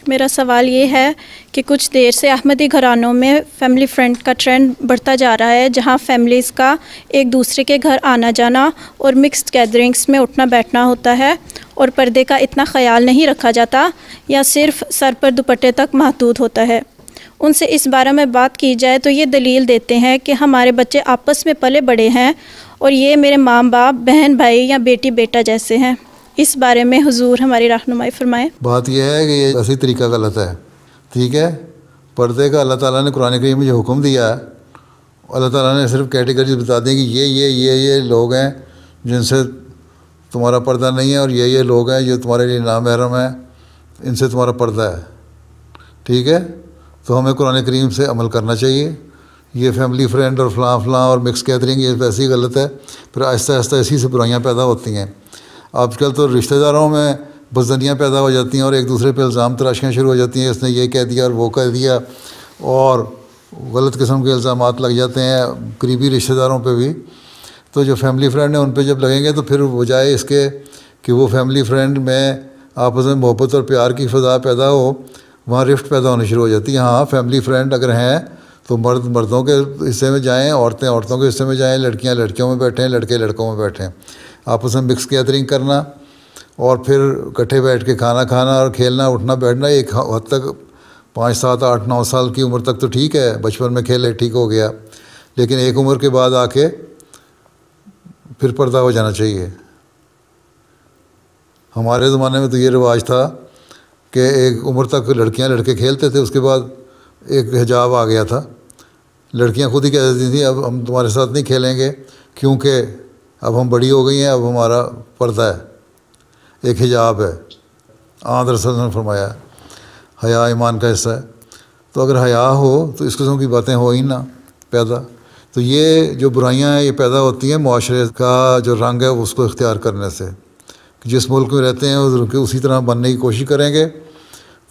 میرا سوال یہ ہے کہ کچھ دیر سے احمدی گھرانوں میں فیملی فرینڈ کا ٹرینڈ بڑھتا جا رہا ہے، جہاں فیملیز کا ایک دوسرے کے گھر آنا جانا اور مکسڈ گیدرنگس میں اٹھنا بیٹھنا ہوتا ہے، اور پردے کا اتنا خیال نہیں رکھا جاتا یا صرف سر پر دوپٹے تک محدود ہوتا ہے۔ ان سے اس بارے میں بات کی جائے تو یہ دلیل دیتے ہیں کہ ہمارے بچے آپس میں پلے بڑے ہیں اور یہ میرے ماں باپ، بہن بھائی یا بیٹی بیٹا جیسے ہیں۔ اس بارے میں حضور ہماری رہنمائی فرمائیں۔ بات یہ ہے کہ یہ ایسی طریقہ غلط ہے، ٹھیک ہے۔ پردے کا اللہ تعالیٰ نے قرآن کریم میں جو حکم دیا ہے، اللہ تعالیٰ نے صرف کیٹیگریز بتا دیں کہ یہ لوگ ہیں جن سے تمہارا پردہ نہیں ہے، اور یہ لوگ ہیں جو تمہارے لیے نامحرم ہیں، ان سے تمہارا پردہ ہے، ٹھیک ہے۔ تو ہمیں قرآن کریم سے عمل کرنا چاہیے۔ یہ فیملی فرینڈ اور فلاں اور مکس گیدرنگ یہ ویسے ہی غلط ہے، پھر آہستہ آہستہ اسی سے برائیاں پیدا ہوتی ہیں۔ آج کل تو رشتہ داروں میں بدزنیاں پیدا ہو جاتی ہیں اور ایک دوسرے پہ الزام تراشیاں شروع ہو جاتی ہیں، اس نے یہ کہہ دیا اور وہ کہہ دیا، اور غلط قسم کے الزامات لگ جاتے ہیں قریبی رشتہ داروں پہ بھی۔ تو جو فیملی فرینڈ ہیں ان پہ جب لگیں گے تو پھر بجائے اس کے کہ وہ فیملی فرینڈ میں آپس میں محبت اور پیار کی فضا پیدا ہو، وہاں رفٹ پیدا ہونی شروع ہو جاتی ہے۔ ہاں فیملی فرینڈ اگر ہیں تو مرد مردوں کے حصے میں جائیں، عورتیں عورتوں کے حصے میں جائیں، لڑکیاں لڑکیوں میں بیٹھیں، لڑکے لڑکوں میں بیٹھیں، آپس میں مکس گیدرنگ کرنا، اور پھر اکٹھے بیٹھ کے کھانا کھانا اور کھیلنا اٹھنا بیٹھنا ایک حد تک 5 7 8 9 سال کی عمر تک تو ٹھیک ہے، بچپن میں کھیلے ٹھیک ہو گیا، لیکن ایک عمر کے بعد آ کے پھر پردہ ہو جانا چاہیے۔ ہمارے زمانے میں تو یہ رواج تھا کہ ایک عمر تک لڑکیاں لڑکے کھیلتے تھے، اس کے بعد ایک حجاب آ گیا تھا، لڑکیاں خود ہی کہہ دیتی تھیں اب ہم تمہارے ساتھ نہیں کھیلیں گے کیونکہ اب ہم بڑی ہو گئی ہیں، اب ہمارا پردہ ہے، ایک حجاب ہے۔ آن رسول نے فرمایا حیا ایمان کا حصہ ہے، تو اگر حیا ہو تو اس قسم کی باتیں ہو ہی نہ پیدا۔ تو یہ جو برائیاں ہیں یہ پیدا ہوتی ہیں معاشرے کا جو رنگ ہے اس کو اختیار کرنے سے۔ جس ملک میں رہتے ہیں اسی طرح بننے کی کوشش کریں گے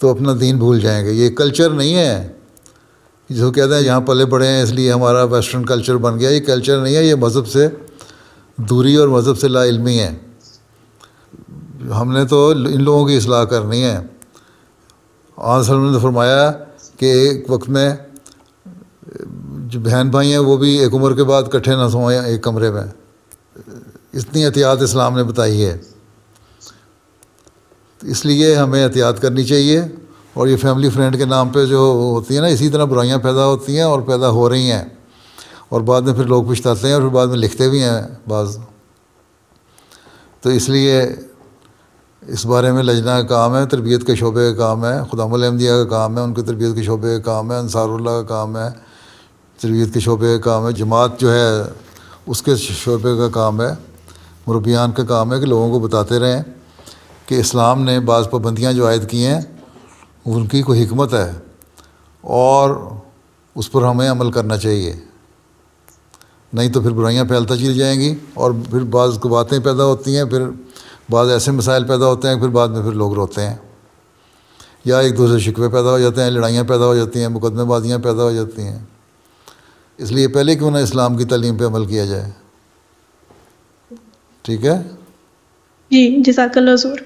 تو اپنا دین بھول جائیں گے۔ یہ کلچر نہیں ہے جس کو کہتے ہیں یہاں پلے بڑے ہیں اس لیے ہمارا ویسٹرن کلچر بن گیا، یہ کلچر نہیں ہے، یہ مذہب سے دوری اور مذہب سے لا علمی ہے۔ ہم نے تو ان لوگوں کی اصلاح کرنی ہے۔ آن صلی اللہ علیہ وسلم نے فرمایا کہ ایک وقت میں جو بہن بھائی ہیں وہ بھی ایک عمر کے بعد اکٹھے نہ سوئیں ایک کمرے میں، اتنی احتیاط اسلام نے بتائی ہے۔ اس لیے ہمیں احتیاط کرنی چاہیے، اور یہ فیملی فرینڈ کے نام پہ جو ہوتی ہیں نا اسی طرح برائیاں پیدا ہوتی ہیں اور پیدا ہو رہی ہیں، اور بعد میں پھر لوگ پچھتاتے ہیں اور پھر بعد میں لکھتے بھی ہیں بعض۔ تو اس لیے اس بارے میں لجنہ کا کام ہے، تربیت کے شعبے کا کام ہے، خدام الانبیاء کا کام ہے، ان کے تربیت کے شعبے کا کام ہے، انصار اللہ کا کام ہے، تربیت کے شعبے کا کام ہے، جماعت جو ہے اس کے شعبے کا کام ہے، مربیان کا کام ہے کہ لوگوں کو بتاتے رہیں کہ اسلام نے بعض پابندیاں جو عائد کی ہیں ان کی کوئی حکمت ہے اور اس پر ہمیں عمل کرنا چاہیے، نہیں تو پھر برائیاں پھیلتا چلی جائیں گی، اور پھر بعض باتیں پیدا ہوتی ہیں، پھر بعض ایسے مسائل پیدا ہوتے ہیں، پھر بعد میں پھر لوگ روتے ہیں، یا ایک دوسرے شکوے پیدا ہو جاتے ہیں، لڑائیاں پیدا ہو جاتی ہیں، مقدمے بازیاں پیدا ہو جاتی ہیں۔ اس لیے پہلے کیوں نہ اسلام کی تعلیم پہ عمل کیا جائے، ٹھیک ہے؟ جی جزاک اللہ حضور۔